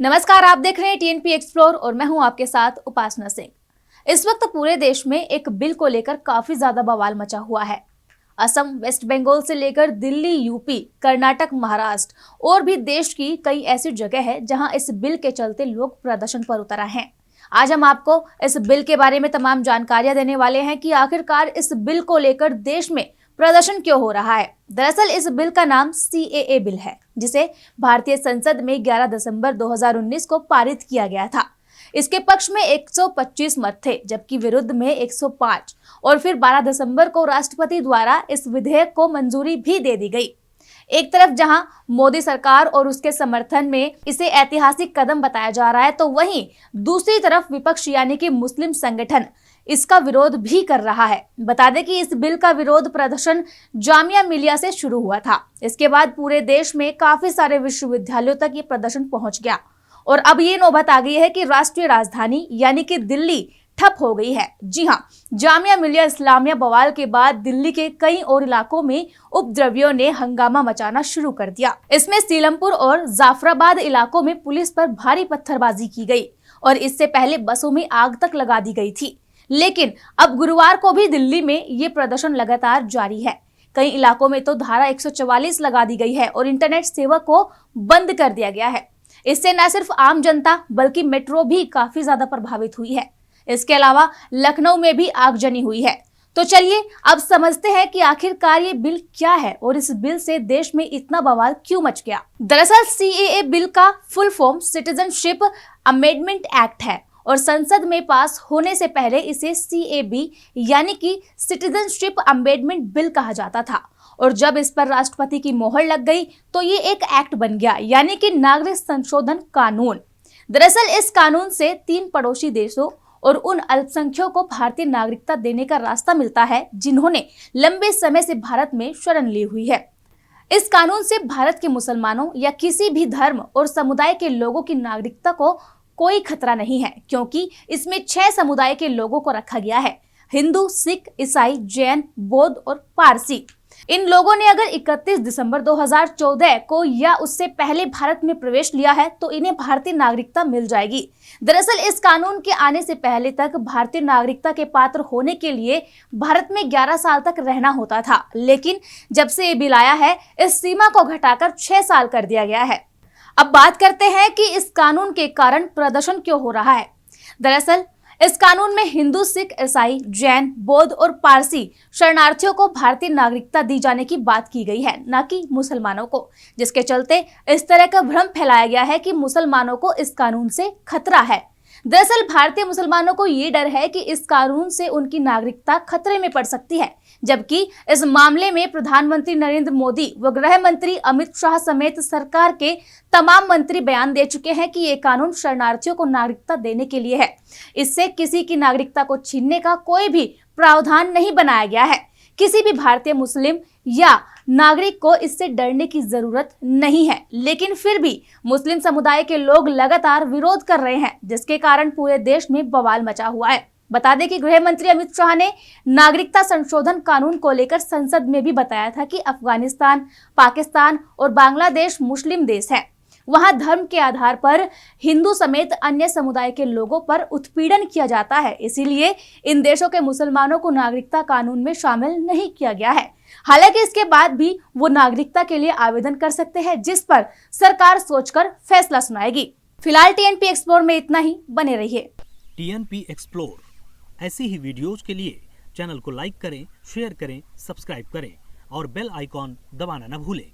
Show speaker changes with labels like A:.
A: नमस्कार, आप देख रहे हैं टीएनपी एक्सप्लोर और मैं हूं आपके साथ उपासना सिंह। इस वक्त पूरे देश में एक बिल को लेकर काफी ज्यादा बवाल मचा हुआ है। असम, वेस्ट बंगाल से लेकर दिल्ली, यूपी, कर्नाटक, महाराष्ट्र और भी देश की कई ऐसी जगह है जहां इस बिल के चलते लोग प्रदर्शन पर उतर आए हैं। आज हम आपको इस बिल के बारे में तमाम जानकारियां देने वाले हैं कि आखिरकार इस बिल को लेकर देश में प्रदर्शन क्यों हो रहा है। दरअसल इस बिल का नाम सीएए बिल है, जिसे भारतीय संसद में 11 दिसंबर 2019 को पारित किया गया था। इसके पक्ष में 125 मत थे, जबकि विरुद्ध में 105 और फिर 12 दिसंबर को राष्ट्रपति द्वारा इस विधेयक को मंजूरी भी दे दी गई। एक तरफ जहां मोदी सरकार और उसके समर्थन में इसे ऐतिहासिक कदम बताया जा रहा है, तो वहीं दूसरी तरफ विपक्ष यानी कि मुस्लिम संगठन इसका विरोध भी कर रहा है। बता दें कि इस बिल का विरोध प्रदर्शन जामिया मिलिया से शुरू हुआ था। इसके बाद पूरे देश में काफी सारे विश्वविद्यालयों तक ये प्रदर्शन पहुंच गया और अब ये नौबत आ गई है कि राष्ट्रीय राजधानी यानी कि दिल्ली ठप हो गई है। जी हां, जामिया मिलिया इस्लामिया बवाल के बाद दिल्ली के कई और इलाकों में उपद्रवियों ने हंगामा मचाना शुरू कर दिया। इसमें सीलमपुर और जाफराबाद इलाकों में पुलिस पर भारी पत्थरबाजी की गई और इससे पहले बसों में आग तक लगा दी गई थी। लेकिन अब गुरुवार को भी दिल्ली में ये प्रदर्शन लगातार जारी है। कई इलाकों में तो धारा 144 लगा दी गई है और इंटरनेट सेवा को बंद कर दिया गया है। इससे न सिर्फ आम जनता बल्कि मेट्रो भी काफी ज्यादा प्रभावित हुई है। इसके अलावा लखनऊ में भी आगजनी हुई है। तो चलिए अब समझते हैं कि आखिरकार ये बिल क्या है और इस बिल से देश में इतना बवाल क्यों मच गया। दरअसल सीएए बिल का full form citizenship amendment act है और संसद में पास होने से पहले इसे सीएबी यानी कि सिटीजनशिप अमेंडमेंट बिल कहा जाता था और जब इस पर राष्ट्रपति की मोहर लग गई तो ये एक एक्ट बन गया यानी कि नागरिक संशोधन कानून। दरअसल इस कानून से 3 पड़ोसी देशों और उन अल्पसंख्यकों को भारतीय नागरिकता देने का रास्ता मिलता है जिन्होंने लंबे समय से भारत में शरण ली हुई है। इस कानून से भारत के मुसलमानों या किसी भी धर्म और समुदाय के लोगों की नागरिकता को कोई खतरा नहीं है, क्योंकि इसमें 6 समुदाय के लोगों को रखा गया है: हिंदू, सिख, ईसाई, जैन, बौद्ध और पारसी। इन लोगों ने अगर 31 दिसंबर 2014 को या उससे पहले भारत में प्रवेश लिया है तो इन्हें भारतीय नागरिकता मिल जाएगी। दरअसल इस कानून के आने से पहले तक भारतीय नागरिकता के पात्र होने के लिए भारत में 11 साल तक रहना होता था, लेकिन जब से ये बिल आया है इस सीमा को घटाकर 6 साल कर दिया गया है। अब बात करते हैं कि इस कानून के कारण प्रदर्शन क्यों हो रहा है। दरअसल इस कानून में हिंदू, सिख, ईसाई, जैन, बौद्ध और पारसी शरणार्थियों को भारतीय नागरिकता दी जाने की बात की गई है, न कि मुसलमानों को, जिसके चलते इस तरह का भ्रम फैलाया गया है कि मुसलमानों को इस कानून से खतरा है। दरअसल भारतीय मुसलमानों को ये डर है कि इस कानून से उनकी नागरिकता खतरे में पड़ सकती है, जबकि इस मामले में प्रधानमंत्री नरेंद्र मोदी व गृह मंत्री अमित शाह समेत सरकार के तमाम मंत्री बयान दे चुके हैं कि ये कानून शरणार्थियों को नागरिकता देने के लिए है। इससे किसी की नागरिकता को छीनने का कोई भी प्रावधान नहीं बनाया गया है। किसी भी भारतीय मुस्लिम या नागरिक को इससे डरने की जरूरत नहीं है, लेकिन फिर भी मुस्लिम समुदाय के लोग लगातार विरोध कर रहे हैं, जिसके कारण पूरे देश में बवाल मचा हुआ है। बता दें कि गृह मंत्री अमित शाह ने नागरिकता संशोधन कानून को लेकर संसद में भी बताया था कि अफगानिस्तान, पाकिस्तान और बांग्लादेश मुस्लिम देश हैं। वहां धर्म के आधार पर हिंदू समेत अन्य समुदाय के लोगों पर उत्पीड़न किया जाता है, इसीलिए इन देशों के मुसलमानों को नागरिकता कानून में शामिल नहीं किया गया है। हालांकि इसके बाद भी वो नागरिकता के लिए आवेदन कर सकते हैं, जिस पर सरकार सोचकर फैसला सुनाएगी। फिलहाल टीएनपी एक्सप्लोर में इतना ही, बने रहिए।
B: टीएनपी एक्सप्लोर ऐसी ही वीडियोज के लिए चैनल को लाइक करें, शेयर करें, सब्सक्राइब करें और बेल आइकॉन दबाना न भूलें।